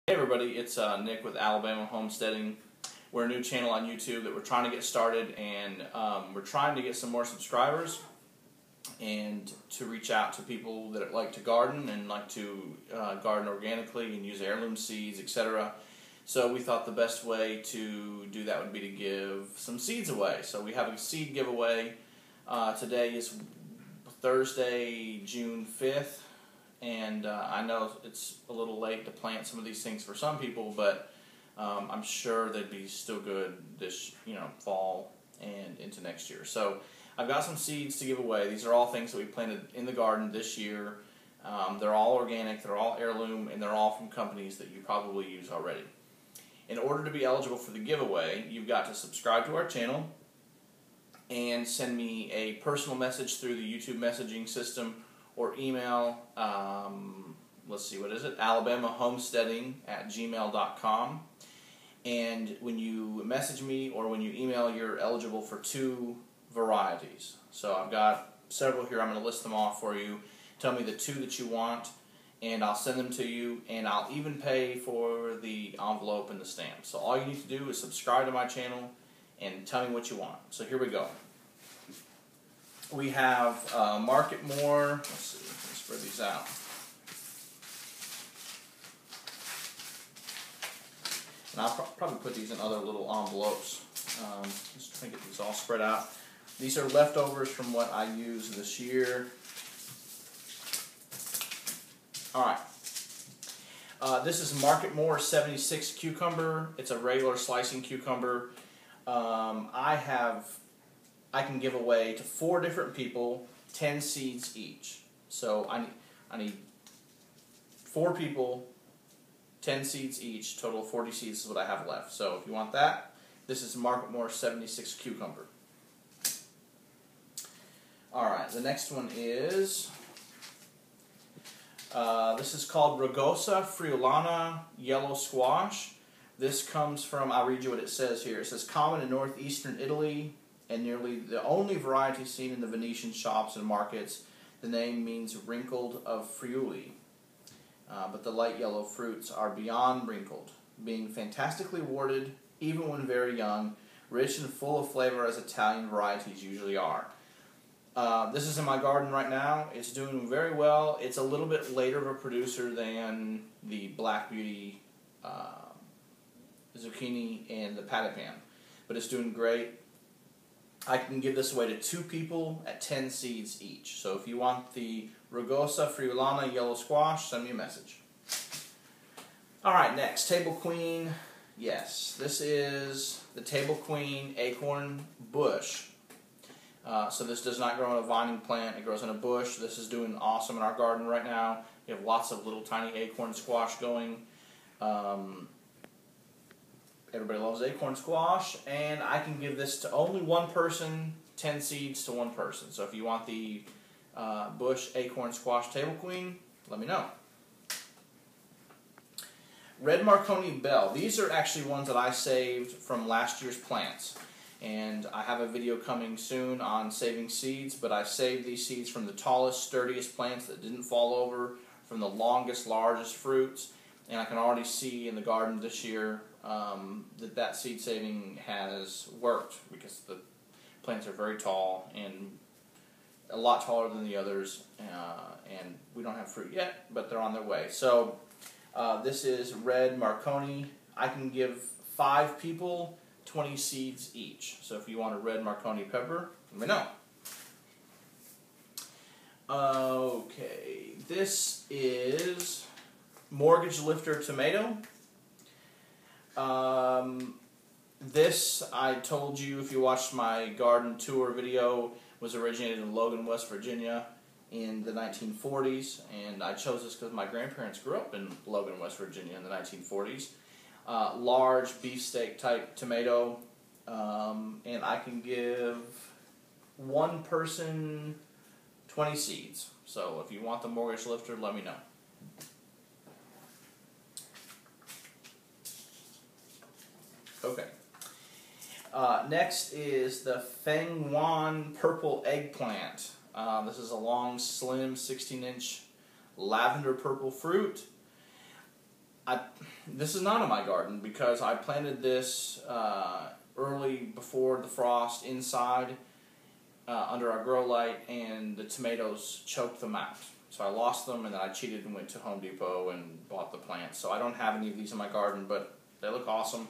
Hey everybody, it's Nick with Alabama Homesteading. We're a new channel on YouTube that we're trying to get started, and we're trying to get some more subscribers and to reach out to people that like to garden and like to garden organically and use heirloom seeds, etc. So we thought the best way to do that would be to give some seeds away. So we have a seed giveaway. Today is Thursday, June 5th. And I know it's a little late to plant some of these things for some people, but I'm sure they'd be still good this fall and into next year. So I've got some seeds to give away. These are all things that we planted in the garden this year. They're all organic, they're all heirloom, and they're all from companies that you probably use already. In order to be eligible for the giveaway, you've got to subscribe to our channel and send me a personal message through the YouTube messaging system, or email, let's see, what is it? alabamahomesteading@gmail.com. And when you message me or when you email, you're eligible for 2 varieties. So I've got several here. I'm going to list them off for you. Tell me the 2 that you want, and I'll send them to you, and I'll even pay for the envelope and the stamp. So all you need to do is subscribe to my channel and tell me what you want. So here we go. We have Market More. Let's see, let's spread these out. And I'll probably put these in other little envelopes. Just trying to get these all spread out. These are leftovers from what I used this year. Alright. This is Market More 76 cucumber. It's a regular slicing cucumber. I can give away to 4 different people 10 seeds each. So I need 4 people, 10 seeds each. Total of 40 seeds is what I have left. So if you want that, this is Market More 76 cucumber. Alright, the next one is, this is called Ragosa Friulana Yellow Squash. This comes from, I'll read you what it says here. It says, common in northeastern Italy, and nearly the only variety seen in the Venetian shops and markets. The name means wrinkled of Friuli, but the light yellow fruits are beyond wrinkled, being fantastically warded even when very young, rich and full of flavor as Italian varieties usually are. This is in my garden right now. It's doing very well. It's a little bit later of a producer than the Black Beauty zucchini and the patapan, but it's doing great. I can give this away to 2 people at 10 seeds each. So if you want the Ragosa Friulana Yellow Squash, send me a message. Alright, next, Table Queen. Yes, this is the Table Queen Acorn Bush. So this does not grow in a vining plant, it grows in a bush. This is doing awesome in our garden right now. We have lots of little tiny acorn squash going. Everybody loves acorn squash, and I can give this to only 1 person, 10 seeds to 1 person. So if you want the bush acorn squash Table Queen, let me know. Red Marconi Bell. These are actually ones that I saved from last year's plants. And I have a video coming soon on saving seeds, but I saved these seeds from the tallest, sturdiest plants that didn't fall over, from the longest, largest fruits, and I can already see in the garden this year that seed saving has worked, because the plants are very tall and a lot taller than the others, and we don't have fruit yet, but they're on their way. So this is Red Marconi. I can give 5 people 20 seeds each. So if you want a red Marconi pepper, let me know. Okay, this is Mortgage Lifter Tomato. This, I told you if you watched my garden tour video, was originated in Logan, West Virginia in the 1940s, and I chose this because my grandparents grew up in Logan, West Virginia in the 1940s. Large beefsteak type tomato, and I can give 1 person 20 seeds. So if you want the Mortgage Lifter, let me know. Okay. Next is the Feng purple eggplant. This is a long, slim, 16-inch lavender purple fruit. this is not in my garden because I planted this early before the frost inside under our grow light, and the tomatoes choked them out. So I lost them, and then I cheated and went to Home Depot and bought the plants. So I don't have any of these in my garden, but they look awesome.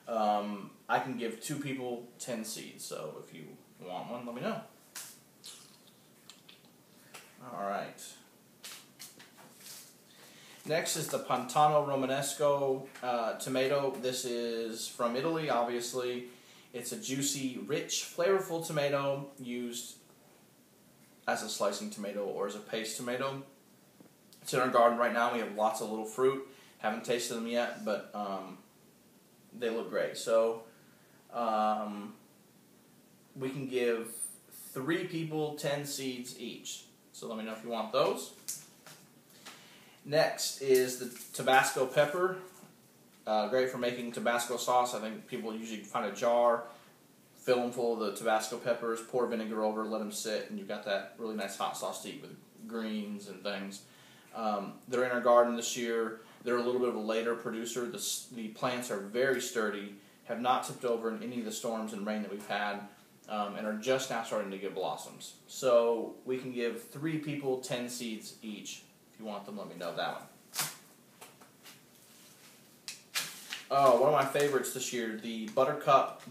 I can give 2 people 10 seeds, so if you want one, let me know. Alright. Next is the Pontano Romanesco tomato. This is from Italy, obviously. It's a juicy, rich, flavorful tomato used as a slicing tomato or as a paste tomato. It's in our garden right now. We have lots of little fruit. Haven't tasted them yet, but they look great. So we can give 3 people 10 seeds each. So let me know if you want those. Next is the Tabasco Pepper. Great for making Tabasco sauce. I think people usually find a jar, fill them full of the Tabasco peppers, pour vinegar over, let them sit, and you've got that really nice hot sauce to eat with greens and things. They're in our garden this year. They're a little bit of a later producer. The plants are very sturdy, have not tipped over in any of the storms and rain that we've had, and are just now starting to give blossoms. So we can give 3 people 10 seeds each. If you want them, let me know that one. Oh, one of my favorites this year, the Buttercup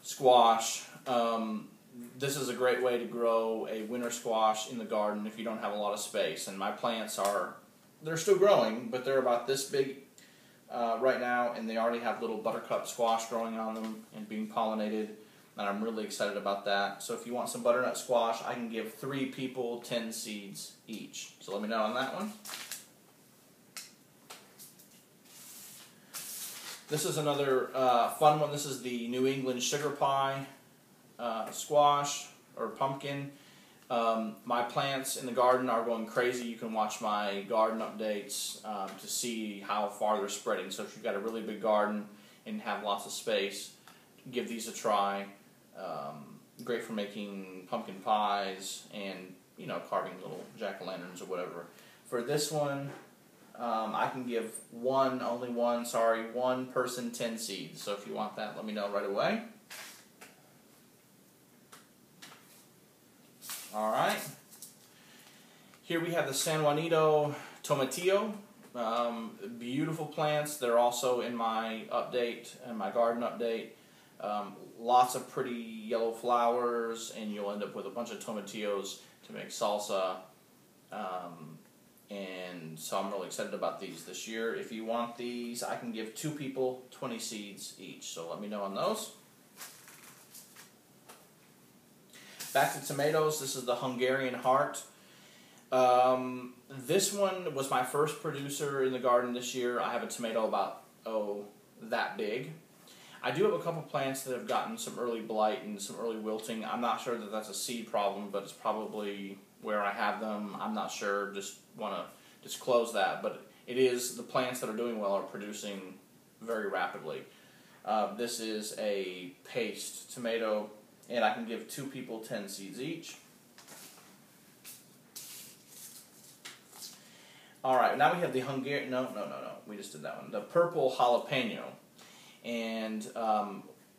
Squash. This is a great way to grow a winter squash in the garden if you don't have a lot of space. And my plants they're still growing, but they're about this big right now, and they already have little buttercup squash growing on them and being pollinated, and I'm really excited about that. So if you want some butternut squash, I can give 3 people 10 seeds each. So let me know on that one. This is another fun one. This is the New England sugar pie squash or pumpkin. My plants in the garden are going crazy. You can watch my garden updates to see how far they're spreading. So if you've got a really big garden and have lots of space, give these a try. Great for making pumpkin pies and, you know, carving little jack-o'-lanterns or whatever. For this one, I can give one person 10 seeds. So if you want that, let me know right away. Alright. Here we have the San Juanito Tomatillo. Beautiful plants. They're also in my update, in my garden update. Lots of pretty yellow flowers, and you'll end up with a bunch of tomatillos to make salsa. And so I'm really excited about these this year. If you want these, I can give 2 people 20 seeds each. So let me know on those. Back to tomatoes. This is the Hungarian Heart. This one was my first producer in the garden this year. I have a tomato about, that big. I do have a couple plants that have gotten some early blight and some early wilting. I'm not sure that that's a seed problem, but it's probably where I have them. I'm not sure. Just want to disclose that. But it is, the plants that are doing well are producing very rapidly. This is a paste tomato, and I can give 2 people 10 seeds each. Alright, now we have the Hungarian, no, we just did that one. The purple jalapeno. And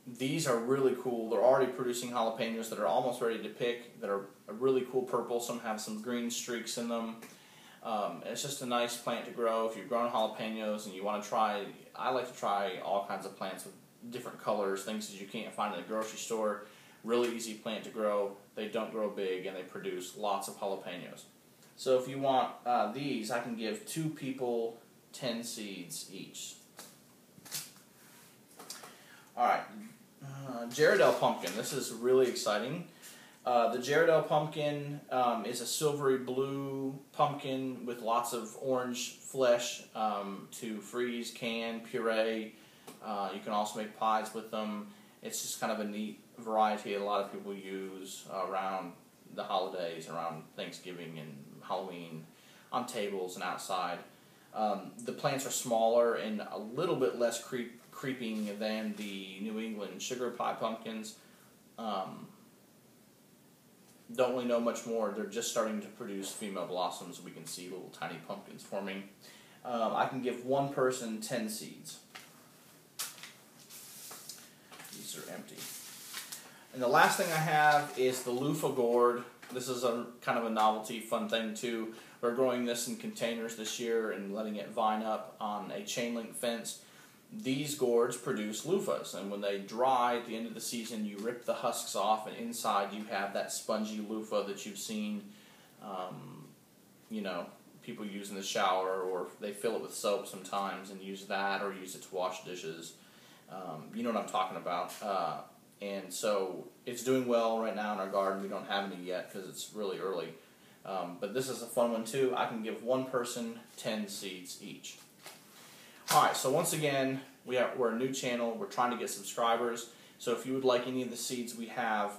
these are really cool. They're already producing jalapenos that are almost ready to pick, that are a really cool purple. Some have some green streaks in them. It's just a nice plant to grow. If you've grown jalapenos and you want to try, I like to try all kinds of plants with different colors, things that you can't find in the grocery store. Really easy plant to grow. They don't grow big, and they produce lots of jalapenos. So if you want these, I can give 2 people 10 seeds each. Alright, Jalapeno pumpkin. This is really exciting. The Jalapeno pumpkin is a silvery blue pumpkin with lots of orange flesh to freeze, can, puree. You can also make pies with them. It's just kind of a neat variety a lot of people use around the holidays, around Thanksgiving and Halloween, on tables and outside. The plants are smaller and a little bit less creeping than the New England sugar pie pumpkins. don't really know much more. They're just starting to produce female blossoms. We can see little tiny pumpkins forming. I can give one person 10 seeds. These are empty. And the last thing I have is the Luffa Gourd. This is a kind of a novelty, fun thing too. We're growing this in containers this year and letting it vine up on a chain link fence. These gourds produce loofahs, and when they dry at the end of the season, you rip the husks off, and inside you have that spongy loofah that you've seen, you know, people use in the shower, or they fill it with soap sometimes and use that, or use it to wash dishes. You know what I'm talking about. And so it's doing well right now in our garden. We don't have any yet because it's really early. But this is a fun one too. I can give one person 10 seeds each. Alright, so once again, we're a new channel. We're trying to get subscribers. So if you would like any of the seeds we have,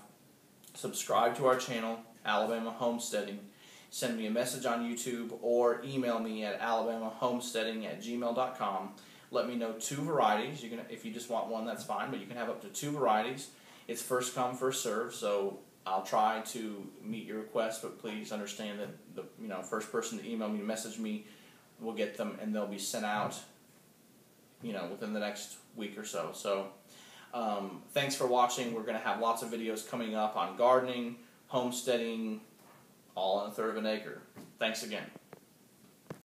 subscribe to our channel, Alabama Homesteading. Send me a message on YouTube or email me at alabamahomesteading@gmail.com. Let me know 2 varieties. You can, if you just want one, that's fine, but you can have up to 2 varieties. It's first come, first serve, so I'll try to meet your request, but please understand that the first person to email me, message me, will get them, and they'll be sent out within the next week or so. So thanks for watching. We're going to have lots of videos coming up on gardening, homesteading, all on 1/3 of an acre. Thanks again.